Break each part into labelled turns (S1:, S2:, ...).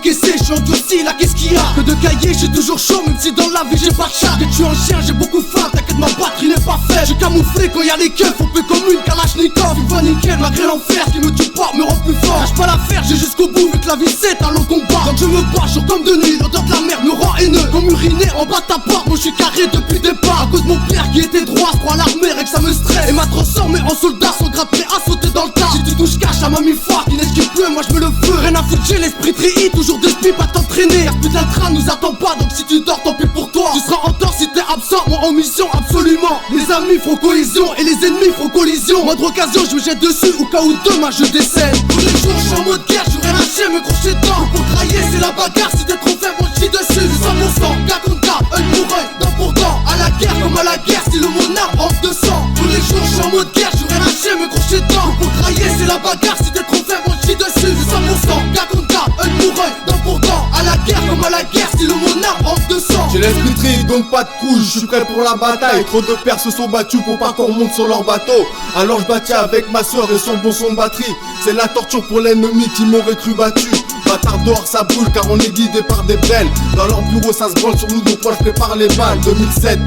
S1: encaissé, je suis endurci, là qu'est-ce qu'il y a? Que de cahiers, j'ai toujours chaud, même si dans la vie j'ai pas de chat. J'ai tué un chien, j'ai beaucoup faim, t'inquiète ma batterie n'est pas faite. J'ai camouflé quand y'a les keufs, on peut comme une kalachnikov. Tu vois nickel malgré l'enfer, ce qui me tue pas me rend plus fort. Lâche pas l'affaire, j'ai jusqu'au bout, vu que la vie c'est un long combat. Donc je me bats, jour comme de nuit, l'odeur de la merde me rend haineux. Comme uriné en bas de ta porte, moi je suis carré depuis le départ. À cause de mon père qui était droit, se croit à l'armée et que ça me stresse. Et m'a transformé en soldat, sans grade prêt à sauter dans le tas. Si tu touches cash à ma mi-foi, qui n'esquive plus, moi je me le feu. Rien à foutre, j'ai l'esprit tri, toujours de speed, pas t'entraîner. Car putain le train nous attend pas, donc si tu dors, tant pis pour toi. Tu seras en tort si t'es absent, moi en mission absolument. Les amis feront cohésion et les ennemis feront collision. Moindre occasion, je me jette dessus, au cas où demain je décède. Tous les jours je suis en mode guerre, j'aurais lâché, me crocher dedans. Pour trahir c'est la bagarre, si t'es trop faible, on chie dessus. 100%, cas contre cas, œil pour œil, dent pour dent. À la guerre comme à la guerre, si le monarque rentre de sang. Tous les jours je suis en mode guerre, j'aurais lâché, me crocher dedans. Pour trahir c'est la bagarre, si t'es trop faible, on chie dessus. 100%, cas contre cas, œil pour œil, dent pour dent. À la guerre comme à la guerre, si le monarque rentre de sang.
S2: J'ai l'esprit tri, donc pas de trouille, je suis prêt pour la bataille. Trop de pères se sont battus pour pas qu'on monte sur leur bateau. Alors je bâtis avec ma soeur et son bon son de batterie. C'est la torture pour l'ennemi qui m'aurait cru battu. Bâtard dehors ça brûle car on est guidé par des brels. Dans leur bureau ça se branle sur nous, donc moi je prépare les balles. 2007,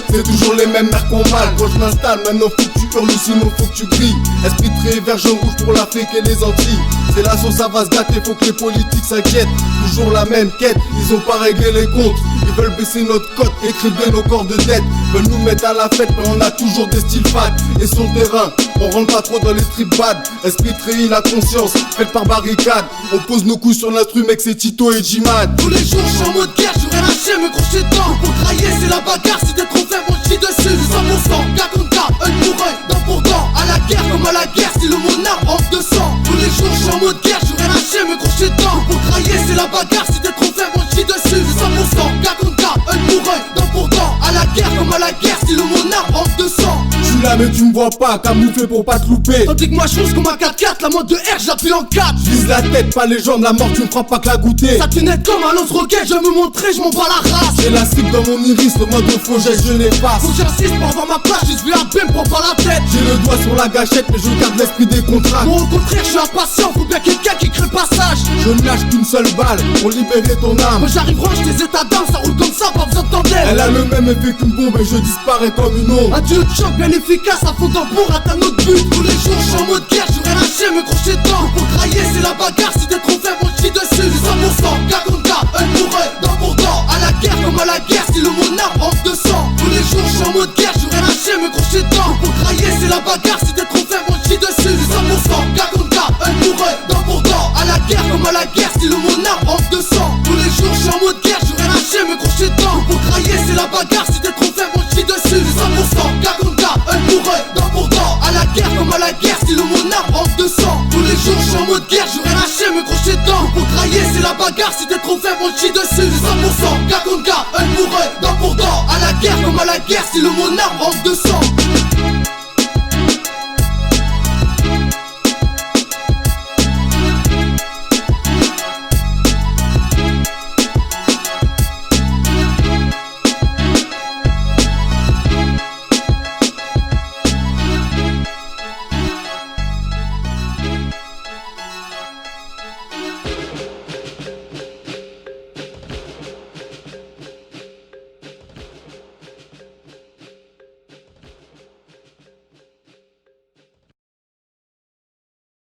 S2: c'est toujours les mêmes mères qu'on mal. Quand je m'installe, maintenant faut que tu hurles ou sinon faut que tu cries. Esprit très vert, jaune, rouge pour l'Afrique et les Antilles. C'est la sauce, ça va se gâter, faut que les politiques s'inquiètent. Toujours la même quête, ils ont pas réglé les comptes. Ils veulent baisser notre cote, écrire nos corps de dette. Veulent nous mettre à la fête, mais on a toujours des styles fat. Et sur le terrain, on rentre pas trop dans les trip bad. Esprit très la conscience, faite par barricade. On pose nos couilles sur l'instru, mec, c'est Tito et J-Man.
S1: Tous les jours je suis en mode guerre, j'aurais lâché, me crocher dedans. Pour trahir c'est la bagarre, si t'es trop faible, on chie dessus. 100%, cas contre cas, œil pour œil, dent pour dent. À la guerre comme à la guerre, si le monarque rentre de sang. Tous les jours je suis en mode guerre, j'aurais lâché, me crocher dedans. Pour trahir c'est la bagarre, si t'es trop faible, on chie dessus. 100%, cas contre cas, œil pour œil, dent pour dent. À la guerre comme à la guerre, si le monarque rentre de sang.
S2: Je suis là mais tu me vois pas, camouflé pour pas te louper.
S1: Tandis que moi je fonce comme un 4x4, la mode de R j'appuie en 4.
S2: Vise la tête, pas les jambes, la mort tu ne feras pas que la goûter.
S1: Ça tunette comme un lance-roquette, je vais me montrer, je m'en bats la race.
S2: J'ai la cible dans mon iris, le mode faux geste je l'efface.
S1: Faut que j'insiste pour avoir ma place, je suis à peine pour pas la tête.
S2: J'ai le doigt sur la gâchette mais je garde l'esprit des contrats.
S1: Moi au contraire je suis impatient, faut bien quelqu'un qui crée le passage.
S2: Je ne lâche qu'une seule balle pour libérer ton âme.
S1: Moi j'arrive range tes états d'âme, ça roule comme ça, pas besoin de tandem.
S2: Elle a le même effet qu'une bombe et je disparais comme une ombre.
S1: Un duo de choc bien efficace, à fond pour atteindre notre but. Tous les jours je suis en mode guerre, j'aurais lâché, me crocher dedans. Pour trahir c'est la bagarre, si t'es trop faible on chie dessus. 100%, cas contre cas, œil pour œil, dent pour dent. À la guerre comme à la guerre, si le monarque rentre de sang. Tous les jours je suis en mode guerre, j'aurais lâché, me crocher dedans. Pour trahir c'est la bagarre, si t'es trop faible on chie dessus. 100%, cas contre cas, œil pour œil, dent pour dent. À la guerre comme à la guerre, si le monarque rentre de sang. Tous les jours je suis en mode guerre, j'aurais lâché, me crocher dedans. Pour trahir c'est la bagarre, si t'es trop faible on chie dessus. 100%, cas contre cas, œil pour œil, dent pour dent. À la guerre comme à la guerre, si le monarque rentre de sang. Tous les jours je suis en mode guerre, j'aurais lâché, me crocher dedans. Pour trahir c'est la bagarre, si t'es trop faible on chie dessus. 100%, cas contre cas, œil pour œil, dent pour dent. À la guerre comme à la guerre, si le monarque rentre de sang.